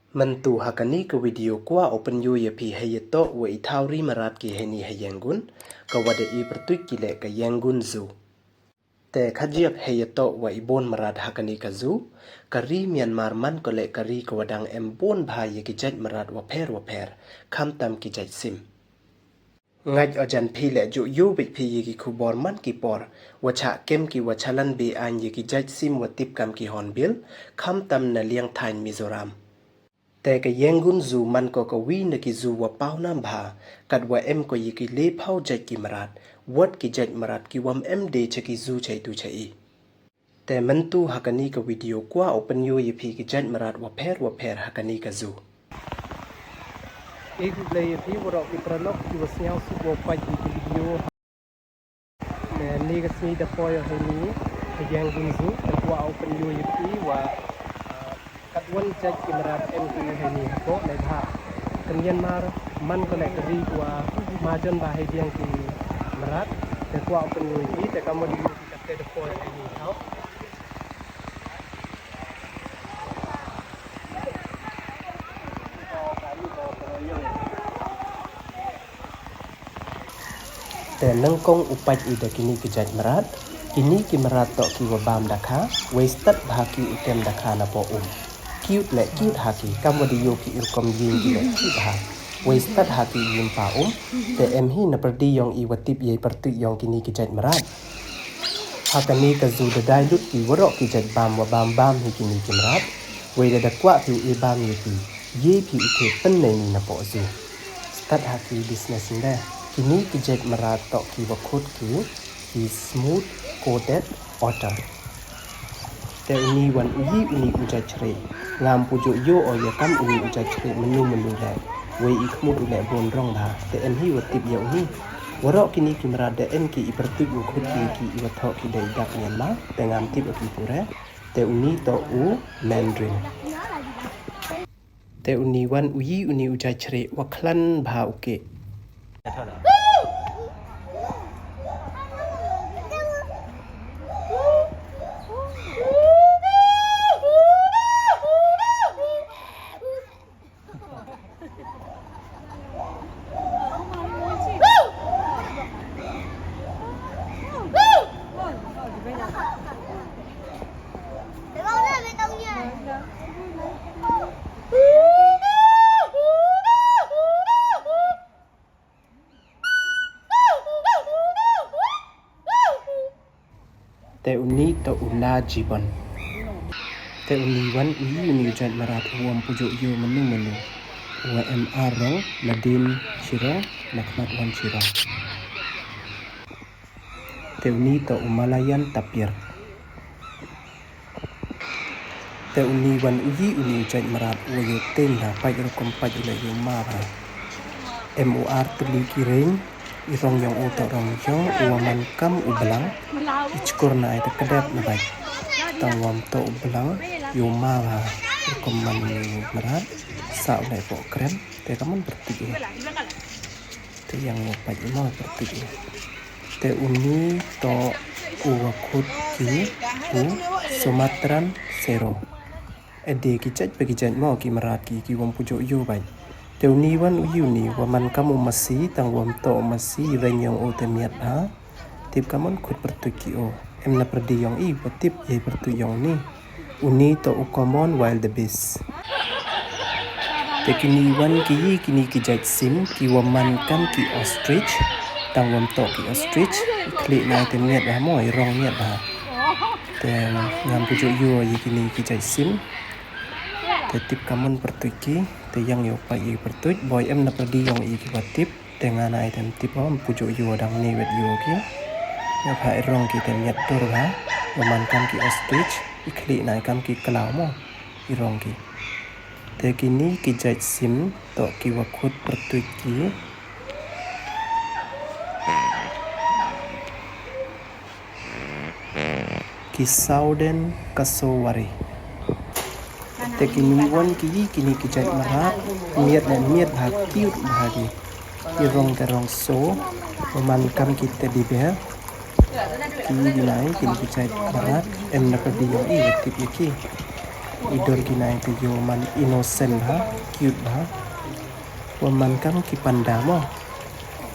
Mentu hakani ke video kwa open yu ya pi hayeto wa itauri Mrad ki heni hayangun ka wada I bertuik kile ka yangun zu. Te kajiap hayeto wa ibon Mrad hakani ka zu kari Myanmar man kole kari ka wadang embon bhaya ki jaj Mrad wa per kam tam ki jaj sim. Ngaj ojan pi le ju yu bit pi yi ki kubor man ki por wacha kem ki wachalan be an yi ki jaj sim wa tip kam ki hornbill kam tam na liang thain Mizoram. Te ka yangun zu man ko ka wi na ki zu wa pau nam bha kat wa em ko yi ki le phau jaj ki Mrad wat ki jaj Mrad ki wam em de che ki zu chai tu chai. Te mentu hakani ka video kwa open yu yi pi ki jaj Mrad wa per hakani ka zu. Ik play pi wa ro ki pranok ki wa Sniaw su wa pait ki video. Te ni ka sni da po yo heni ka yangun zu te kwa open yu yi pi wa kat wan jaj ki Mrad em ki heni ko le tha kan Myanmar man ko le kari wa ma jon ba hai diang ki Mrad te kwa open yu yi te ka mo di ki ka te da po yo heni thau te nang kong upat ida kini ki jaj Mrad kini ki Mrad to ki wa bam dakha wasted bhaki utem dakha na po cute le cute haki kamodi yo ki irkom yin ki le cute ha wasted haki yin pa te em hi na perdi yong I watip ye pertu yong kini ki jaj Mrad hakani ka zu da dai lut ki waro ki jaj bam wa bam hi kini ki Mrad we da kwa pi e bam ye pi ke pen ne ni na po zu start haki business nda kini ki jaj Mrad to ki wa khut ki smooth coated autumn te uni wan uyi uni ujaj chre ngam pujo yo o ya kam uni ujaj chre menu le we I khmut le bon rong ba te em hi wa tip yo ni waro kini ki Mrad de en ki I pertu u khut ki I wa tho ki dai dak Myanmar te ngam tip ki pure te uni to u Mandarin te uni wan uyi uni ujaj chre wa khlan bha uke te uni to ula jibon te uni wan uni jaj Mrad uam pujo yo menu wa MR rong ladin shirong nakmat wan shirong te uni to umalayan tapir te uni wan uni jaj Mrad wa yo ten na pai ro kom pai le yo ma ba MOR tuli kireng irong yang uto rong jong uaman kam ublang ichkur na ita kadap na bai tawam to ublang yuma ba koman Mrad sa le po krem te kaman bertiga te yang pai mo bertiga te uni to uakut ki Sumatran Zero ede ki jaj bagi jaj mo ki Mrad ki wam pujo yo bai te uni wan uni waman kamu masih tang wam to masih renyong o te miat ha tip kaman khut pertu ki o em na perdi yong I tip ye pertu yong ni uni to common wild beast te kini wan kini ki jaj sim ki waman kam ki ostrich tang wam to ki ostrich klik na te miat ha mo rong miat ha te ngam pujo yo ye kini ki jaj sim te tip kaman pertu ki te yang yo pa I pertuj boy em na perdi yong I ki tip te ngana item tip om pujo yo dang ni wet yo ki ya pa rong ki te miat tur ha waman kam ki ostrich ikli na kam ki klau mo irong ki te kini ki jaj sim to ki wakhut pertuj ki Southern Kasowari te kini wan kini ki jaj Mrad miat bha cute bhagi irong te rong so waman kam ki teddy bear ki dinai kini ki jaj Mrad em na perdi yong I tip ki idol kinai te yo man innocent ha cute ha waman kam ki panda mo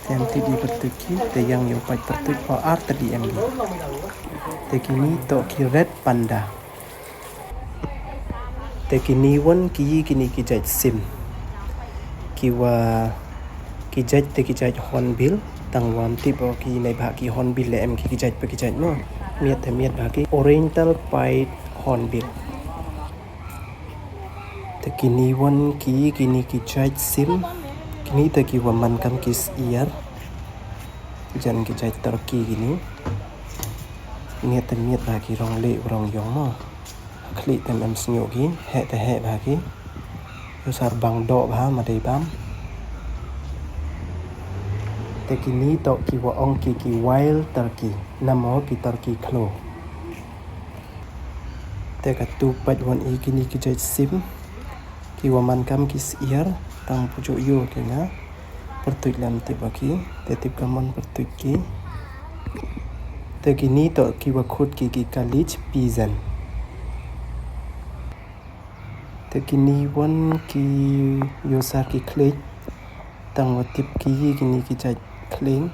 tem ti di pertuki te yang yo pai pertuk pa art tadi em te kini to ki red panda te kini won ki kini ki jaj sim ki wa ki jaj te ki jaj hornbill tang wam ti bo ki nei bha ki hornbill le em ki jaj pe ki jaj no miet te miet bha ki oriental pait hornbill te kini won ki kini ki jaj sim kini te ki waman kam kis ear jan ki jaj turkey gini miet te miet bha ki rong le rong yong mo klik tem em Sniaw ki he te he bha ki usar bang do bha ma dei bam te kini to ki wa ong ki wild turkey namo ki turkey klo te ka tu pat won i kini ki jaj sim ki wa man kam ki ear tang pujo yo ke na pertuj lam te baki te tip kamon pertuj ki te kini to ki wa khut ki college pigeon te kini won ki yosar ki klik tang wa tip ki kini ki jaj kling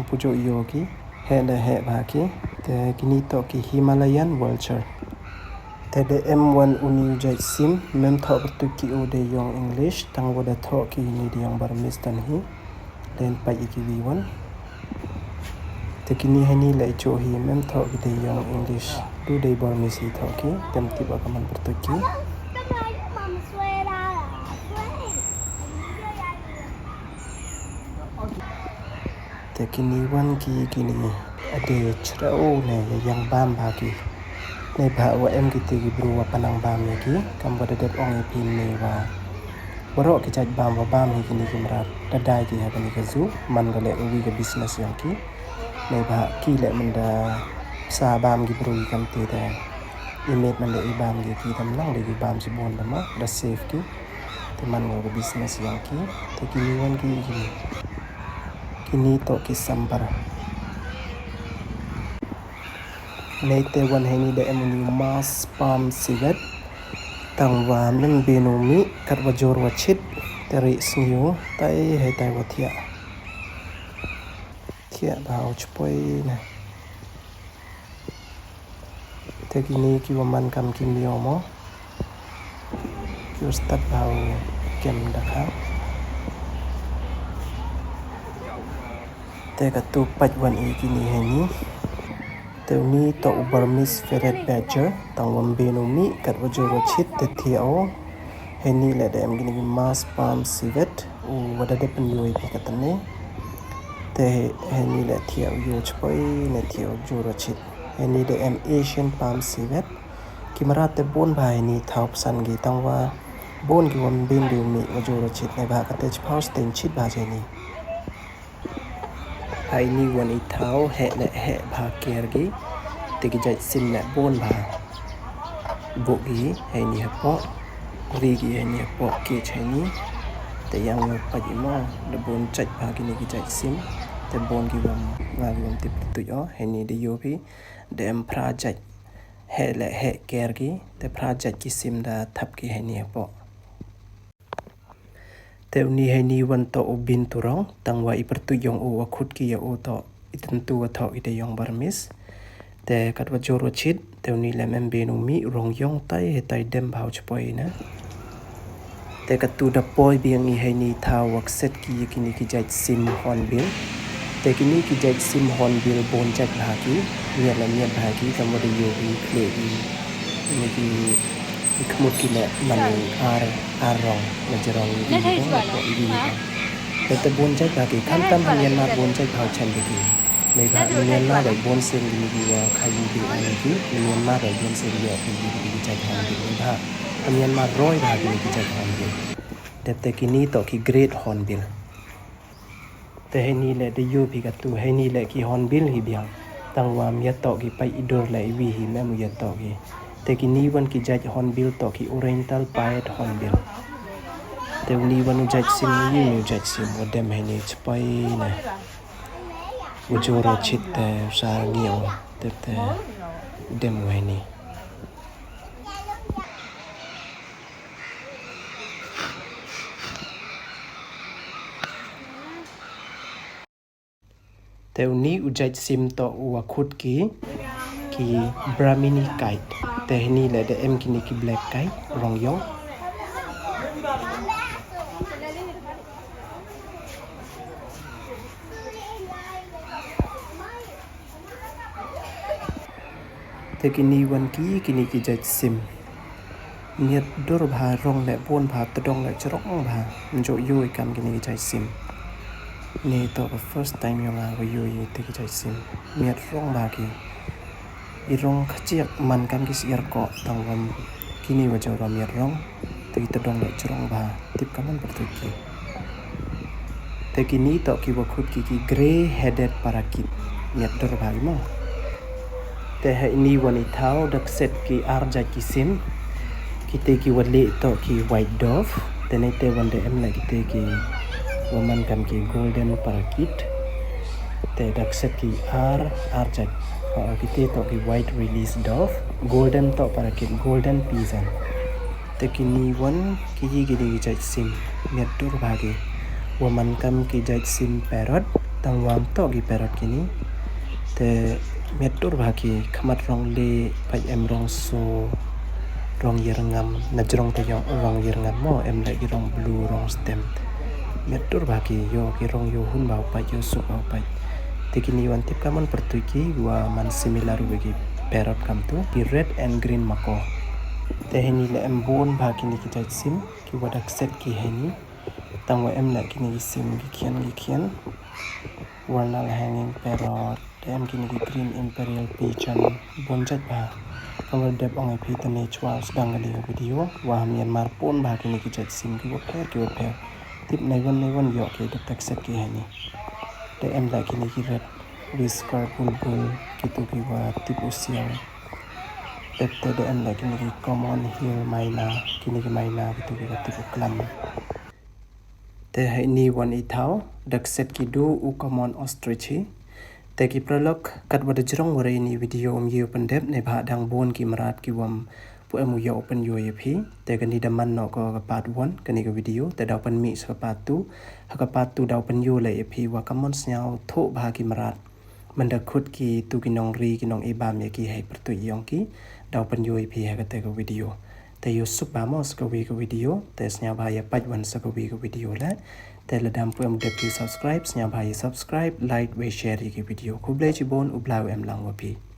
pujo yo ki he le he ba ki te kini to ki Himalayan vulture te de M1 uni jaj sim mem tho pertu ki o de yong English tang wa de tho ki ni de yong Burmese tan hi len pa ki wi won te kini hani le cho hi mem tho ki de yong English du de Burmese hi tho ki tem ti ba kaman pertu ki te kini wan ki kini ade chrao ne yang bam ba ki ne ba wa em ki ti bru wa panang bam ne ki kam ba de ong pin ne wa bro ki jaj bam wa bam hi kini ki Mrad da dai ki ha ni ka zu man ga le wi ga business yang ki ne ba ki le man da sa bam ki bru kam te da image man le i bam ki tam lang le ki bam si bon da ma da safe ki te man ga business yang ki te kini wan ki kini to ki sambar nei te wan he ni de emuni mas pam sigat tang wa men benumi kat wa jor wa chit teri Sniaw tai he tai wa thia bao chpoi na te kini ki wa man kam ki mio mo ki start bao kem da kha te ka tu pat wan i kini he ni te ni to Burmese ferret badger tang wam benumi kat wa jor wa chit te thiao he ni le de em gini mas pam sivet u wada de pen yoi pi katane te he ni le thiao yo chpoi ne thiao jor wa chit he ni de em Asian palm sivet ki Mrad te bon bhai ni thaup san gi tang wa bon gi wam ben du mi wa jor wa chit ne ba ka te chpau sten chit ba je ni hai ni wan i thau he le he bha ker gi te gi jaj sim le bon bha bo gi he ni ha po ri gi he ni ha po ke che ni te yang yo pa ji mo de bon chaj bha gi ni gi jaj sim te bon gi wam nga gi wam tip tu yo he ni de yo bi de em phra jaj he le he ker gi te phra jaj ki sim da thap ki he ni ha po te uni he ni wan to ubin turong tang wa i pertu yong o wa khut ki ya o to itan tu wa tho i de yong Burmese te kat wa jor wa chit te uni le mem benu mi rong yong tai he tai dem bhau chpoi na te kat tu da poi biang i he ni tha wak set ki kini ki jaj sim hornbill te kini ki jaj sim hornbill bon jaj bha ki nia la nia bha ki kam wa de yo i kle i ni ki ikmut ki le man ar rong na jerong ni ko i ni te bon jaj bha ki kam tam Myanmar bon jaj bhau chan de ki nei ba Myanmar da bon sen ni ki wa khai ni ki ani ki Myanmar da bon sen yo ki jaj hornbill ni ba Myanmar roi bha ki jaj hornbill te kini to ki great hornbill te he ni le de yo bi ka tu he ni le ki hornbill hi biang tang wa mya to ki pai idor le wi hi me mu ya to ki te kini wan ki jaj hornbill to ki oriental pait hornbill te uni wan jaj sim ni jaj sim wa dem he ni chpai na ujoro chit te sa ngiao te dem we ni แต่วันนี้อุจจซิมต่อวัวคุดกีบรามินีไก่แต่นี่แหละเดเอ็มกินกีแบล็กไก่รองยองแต่กินนี่วันกินกีจัดซิมเนียดดอร์บารองและบวนบาตดองและจรองบามันโจยุยกำกินกีจัดซิมนี่ต่อ first time ยังไงก็ยุยแต่กีจัดซิมเนียดรองบากีirong kecil man kam kis irko tangwam kini wajah ram irong tegi tedong le cerong ba tip kaman pertuki tegi ni tok ki wakut ki grey headed parakit miat dor ba mo te ha ini wani thau dak set ki arja ki sim kite ki wale tok ki white dove tene te wande em la kite ki waman kam ki golden parakit te dak set ki arja kita tok ki white release dove golden tok parakit golden pigeon te kini wan ki gidi jaj sim medur bagi waman kam ki jaj sim parrot tangwam tok ki parrot kini te medur bagi khamat rong le pai em rong so rong yerngam najrong te yong rong yerngam mo em la ki rong blue rong stem medur bagi yo ki rong yo hun bau pai yo su bau pai Tekini wan tip kaman pertuki gua man similar bagi parrot kam tu di red and green mako. Tehini le embon bagi ni kita sim ki wadak set ki heni tangwa em la kini sim gikian warna hanging parrot em kini green imperial pigeon bonjat ba kamal dep ongai pi tane chwa sedang ngali video wa Myanmar pon bagi ni kita sim ki waper tip nai wan yo ki dak set ki heni te em la kini ki red whisker bulbul gitu ki wa tip usiang te de em la kini ki common hill maina kini ki maina gitu ki wa tip uklam te hai ni wan I thau dak set ki do u common ostrich te ki prolog kat wada jrong wari ni video yu pendep ne bha dang bon ki Mrad ki wam pu emu yo open yo yepi te kan di daman no ko part 1 kan ni ko video te da open mi so part 2 ha ka part 2 da open yo le yepi wa kamon Sniaw tho bha ki Mrad man da khut ki tu ki nong ri ki nong e ba me ki hai pertu yong ki da open yo yepi ha ka te ko video te yo sup ba mo ko video te Sniaw ba ya pat wan ko video la te la dam pu em de subscribe Sniaw ba ya subscribe like we share ki video ku ble chi bon u blau em lang wa pi